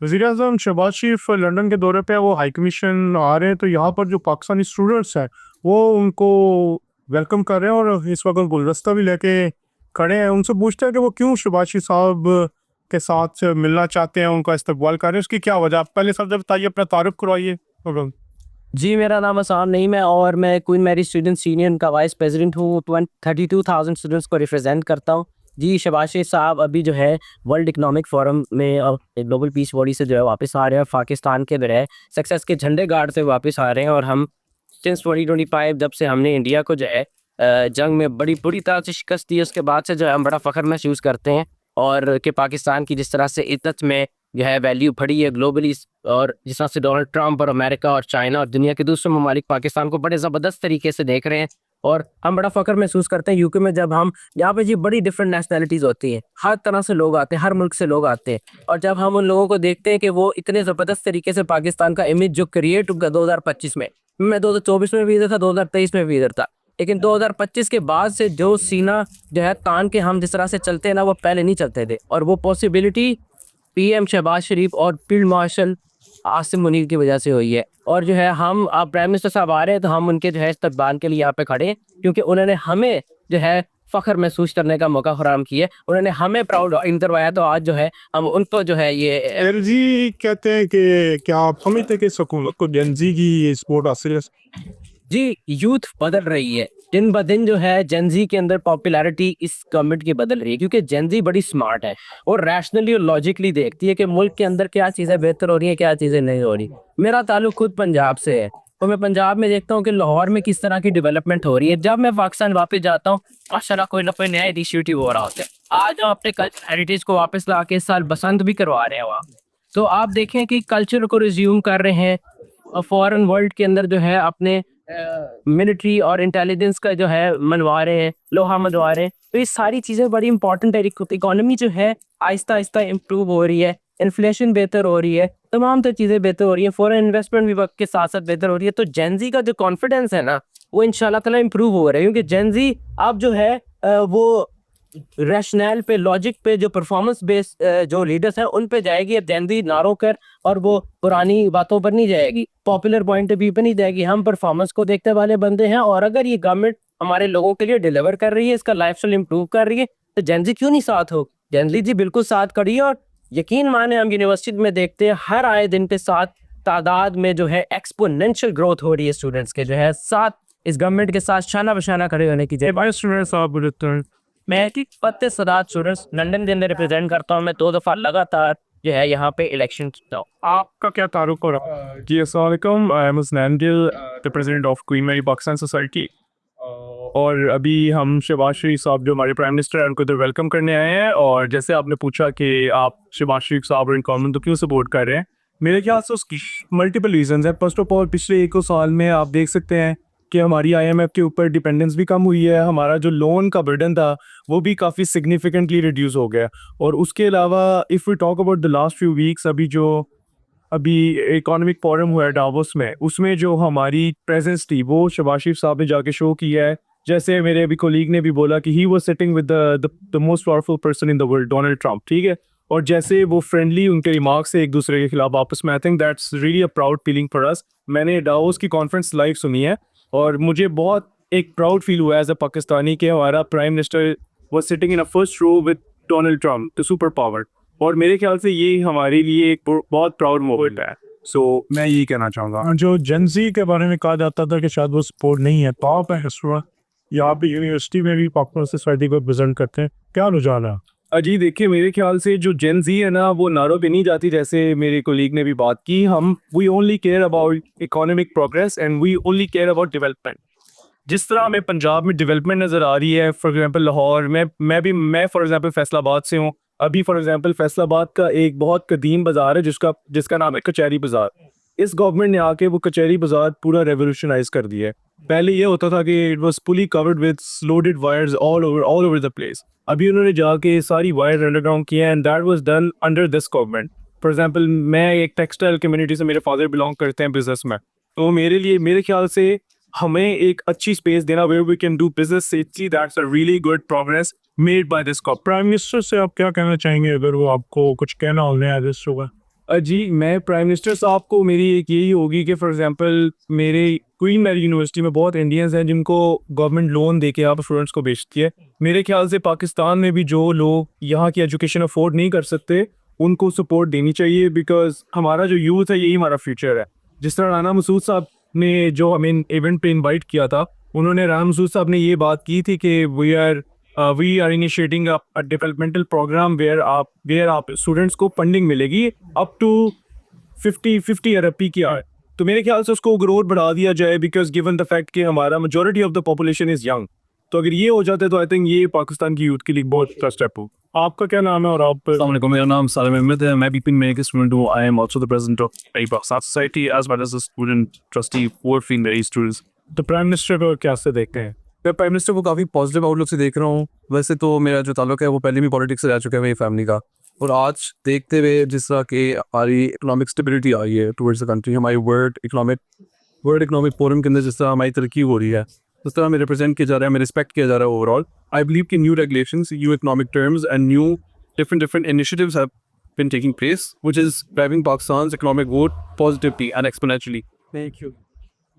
वज़ीर-ए-आज़म शहबाज शरीफ लंदन के दौरे पे है, वो हाई कमीशन आ रहे हैं, तो यहाँ पर जो पाकिस्तानी स्टूडेंट्स हैं, वो उनको वेलकम कर रहे हैं और इस वक़्त गुलदस्ता भी लेके खड़े हैं। उनसे पूछते हैं कि वो क्यों शहबाज शरीफ साहब के साथ मिलना चाहते हैं, उनका इस्तकबाल कर रहे हैं, उसकी क्या वजह? आप पहले सबसे बताइए, अपना तारुफ़ करवाइए। जी, मेरा नाम असान नईम है और मैं क्वीन मैरी स्टूडेंट्स यूनियन का वाइस प्रेसिडेंट हूँ। 32,000 स्टूडेंट्स को रिप्रेजेंट करता हूँ। जी, शहबाज शरीफ साहब अभी जो है वर्ल्ड इकोनॉमिक फोरम में ग्लोबल पीस बॉडी से जो है वापस आ रहे हैं और पाकिस्तान के जो है सक्सेस के झंडे गाड़ते हुए वापस आ रहे हैं। और हम सिंस 2025 जब से हमने इंडिया को जो है जंग में बड़ी बुरी तरह से शिकस्त दी, उसके बाद से जो है हम बड़ा फ़ख्र महसूस करते हैं और कि पाकिस्तान की जिस तरह से इज़्ज़त में जो है वैल्यू बढ़ी है ग्लोबली, और जिस तरह से डोनाल्ड ट्रंप और अमेरिका और चाइना और दुनिया के दूसरे ममालिक पाकिस्तान को बड़े ज़बरदस्त तरीके से देख रहे हैं। और हम बड़ा फ़ख्र महसूस करते हैं यूके में, जब हम यहाँ पे जी बड़ी डिफरेंट नेशनैलिटीज़ होती हैं, हर तरह से लोग आते हैं, हर मुल्क से लोग आते हैं। और जब हम उन लोगों को देखते हैं कि वो इतने ज़बरदस्त तरीके से पाकिस्तान का इमेज जो क्रिएट हुआ 2025 में, मैं 2024 में भी इधर था, 2023 में भी इधर था, लेकिन 2025 के बाद से जो सीना जो है तान के हम जिस तरह से चलते हैं ना, वो पहले नहीं चलते थे। और वो पॉसिबिलिटी पीएम शहबाज शरीफ और फील्ड मार्शल आसिम मुनीर की वजह से हुई है। और जो है हम आप प्राइम मिनिस्टर साहब आ रहे हैं, तो हम उनके जो है इस्तकबाल के लिए यहाँ पे खड़े हैं, क्योंकि उन्होंने हमें जो है फ़ख्र महसूस करने का मौका फराहम किया है, उन्होंने हमें प्राउड करवाया। तो आज जो है हम उनको जो है ये एलजी कहते हैं कि क्या आप समझते हैं कि हुकूमत को जेन ज़ी की ये सपोर्ट हासिल है? जी, यूथ बदल रही है। दिन ब दिन जो है जेन ज़ी के अंदर पॉपुलैरिटी इस गवर्नमेंट की बदल रही है, क्योंकि जेन ज़ी बड़ी स्मार्ट है और रैशनली और लॉजिकली देखती है कि मुल्क के अंदर क्या चीज़ें बेहतर हो रही हैं, क्या चीज़ें नहीं हो रही। मेरा ताल्लुक खुद पंजाब से है, तो मैं पंजाब में देखता हूँ कि लाहौर में किस तरह की डेवलपमेंट हो रही है। जब मैं पाकिस्तान वापस जाता हूँ, माशाल्लाह कोई ना कोई नया इनिशिएटिव हो रहा होता है। आज हम अपने कल्चर हेरिटेज को वापस ला के इस साल बसंत भी करवा रहे हैं वहाँ। तो आप देखें कि कल्चर को रिज्यूम कर रहे हैं, फॉरेन वर्ल्ड के अंदर जो है अपने मिलिट्री और इंटेलिजेंस का जो है मनवा रहे हैं, लोहा मनवा रहे हैं। तो ये सारी चीज़ें बड़ी इंपॉर्टेंट है। इकोनॉमी जो है आहिस्ता आहिस्ता इम्प्रूव हो रही है, इन्फ्लेशन बेहतर हो रही है, तमाम तो चीज़ें बेहतर हो रही है, फॉरेन इन्वेस्टमेंट भी वक्त के साथ साथ बेहतर हो रही है। तो जेनजी का जो कॉन्फिडेंस है ना, वो इंशाल्लाह ताला इम्प्रूव हो रहा है, क्योंकि जेनजी अब जो है वो रैशनल पे, लॉजिक पे, जो परफॉर्मेंस बेस्ड जो लीडर्स हैं उन पे जाएगी। अब जेनजी नारों कर और वो पुरानी बातों पर नहीं जाएगी, पॉपुलर पॉइंट ऑफ व्यू पे नहीं जाएगी। हम परफॉर्मेंस को देखने वाले बंदे हैं, और अगर ये गवर्नमेंट हमारे लोगों के लिए डिलीवर कर रही है, इसका लाइफस्टाइल इंप्रूव कर रही है, तो जेनजी क्यों नहीं साथ हो? जेनजी जी बिल्कुल साथ खड़ी है। और यकीन माने हम यूनिवर्सिटी में देखते हैं हर आए दिन के साथ तादाद में जो है एक्सपोनेंशियल ग्रोथ हो रही है स्टूडेंट्स के, जो है साथ इस गवर्नमेंट के साथ शाना बशाना खड़े होने की। भाई स्टूडेंट्स आप रिटर्न मैं ठीक पत्ते सदात स्टूडेंट्स लंदन के अंदर रिप्रेजेंट करता हूँ। मैं 2 दफ़ा लगातार जो है यहाँ पे इलेक्शन जीता हूँ। आपका क्या तारुफ हो रहा है? जी अस्सलाम वालेकुम, I am Hasnain Gill, the president of Queen Mary Pakistan society. और अभी हम शहबाज शरीफ साहब जो हमारे प्राइम मिनिस्टर हैं, उनको इधर वेलकम करने आए हैं। और जैसे आपने पूछा कि आप शहबाज शरीफ साहब और इन कॉमन तो क्यों सपोर्ट कर रहे हैं, मेरे ख्याल से उसकी मल्टीपल रीजंस हैं। फर्स्ट ऑफ ऑल, पिछले 1 साल में आप देख सकते हैं कि हमारी आईएमएफ के ऊपर डिपेंडेंस भी कम हुई है, हमारा जो लोन का बर्डन था वो भी काफ़ी सिग्निफिकेंटली रिड्यूस हो गया। और उसके अलावा if we talk about the last few weeks, अभी इकोनॉमिक फोरम हुआ है डावोस में, उसमें जो हमारी प्रेजेंस थी वो शहबाज शरीफ साहब ने जाके शो किया है। जैसे मेरे अभी कोलीग ने भी बोला कि he was sitting with the most powerful person in the world, Donald Trump, ठीक है। और जैसे वो फ्रेंडली उनके रिमार्क्स से एक दूसरे के खिलाफ आपस में, I think that's really a proud feeling for us. मैंने डावोस की कॉन्फ्रेंस लाइव सुनी है और मुझे बहुत एक प्राउड फील हुआ एज अ पाकिस्तानी कि हमारा prime minister was sitting in a first row with Donald Trump, the super power. और मेरे ख्याल से ये हमारे लिए एक बहुत प्राउड मोमेंट है। सो मैं यही कहना चाहूँगा। जो जेंजी के बारे में कहा जाता था कि शायद वो सपोर्ट नहीं है, तो आप इस वक्त यहाँ पे यूनिवर्सिटी में भी पॉपुलर सोसाइटी को प्रेजेंट करते हैं, क्या रुझान है? अजी देखिए, मेरे ख्याल से जो जेन जी है ना, वो नारों पे नहीं जाती। जैसे मेरे कोलीग ने भी बात की, हम we only care about economic progress and we only care about development. जिस तरह हमें पंजाब में डेवलपमेंट नज़र आ रही है, फॉर एग्जांपल लाहौर में, मैं फॉर एग्जांपल फैसलाबाद से हूँ। अभी फॉर एग्जांपल फैसलाबाद का एक बहुत कदीम बाज़ार है जिसका जिसका नाम है कचहरी बाज़ार। इस गवर्नमेंट ने आके वो कचहरी बाज़ार पूरा रेवोल्यूशनाइज कर दिया है। पहले ये होता था कि it was fully covered with loaded wires all over the place. अभी उन्होंने जाके सारी वायर अंडरग्राउंड किया and that was done under this government. For example, मैं एक टेक्सटाइल कम्युनिटी से, मेरे फादर बिलोंग करते हैं बिजनेस में, तो मेरे लिए मेरे ख्याल से हमें एक अच्छी स्पेस देना where we can do business safely, that's a really good progress made by this government. Prime minister से आप क्या कहना चाहेंगे, अगर वो आपको कुछ कहना हो नया दिस होगा? जी मैं प्राइम मिनिस्टर साहब को मेरी एक यही होगी कि फॉर एग्जांपल मेरे क्वीन मैरी यूनिवर्सिटी में बहुत इंडियंस हैं जिनको गवर्नमेंट लोन दे के यहाँ पर स्टूडेंट्स को बेचती है। मेरे ख्याल से पाकिस्तान में भी जो लोग यहाँ की एजुकेशन अफोर्ड नहीं कर सकते उनको सपोर्ट देनी चाहिए, बिकॉज हमारा जो यूथ है यही हमारा फ्यूचर है। जिस तरह राना मसूद साहब ने जो हमें इवेंट पे इनवाइट किया था, उन्होंने राना मसूद साहब ने ये बात की थी कि we are initiating a developmental programme where आप स्टूडेंट्स को फंडिंग मिलेगी अप टू 50 अरब की आय। तो मेरे ख्याल से उसको ग्रोथ बढ़ा दिया जाए, बिकॉज गिवन द फैक्ट कि हमारा majority of the population is young. तो अगर ये हो जाता है तो आई थिंक ये पाकिस्तान की यूथ के लिए बहुत अच्छा स्टेप हो। आपका क्या नाम है और आप? अस्सलाम वालेकुम, मेरा नाम सालिम अहमद है। मैं बीपिन में एक स्टूडेंट हूँ। I am also the president of Pakistan society as well as a student trustee for female students. तो प्राइम मिनिस्टर को कैसे देखते हैं? मैं प्राइम मिनिस्टर को काफ़ी पॉजिटिव आउटलुक से देख रहा हूँ। वैसे तो मेरा जो ताल्लुक है वो पहले भी पॉलिटिक्स से रह चुका है मेरी फैमिली का, और आज देखते हुए जिस तरह की हमारी इकोनॉमिक स्टेबिलिटी आ रही है टूवर्ड्स द कंट्री, हमारी वर्ल्ड इकोनॉमिक फोरम के अंदर जिस तरह हमारी तरक्की हो रही है, जिस तरह हमें रिप्रेजेंट किया जा रहा है, हमें रिस्पेक्ट किया जा रहा है ओवरऑल, आई बिलीव कि new regulations, new economic terms and new different initiatives have been taking place, which is driving Pakistan's economic growth positively and exponentially. Thank you.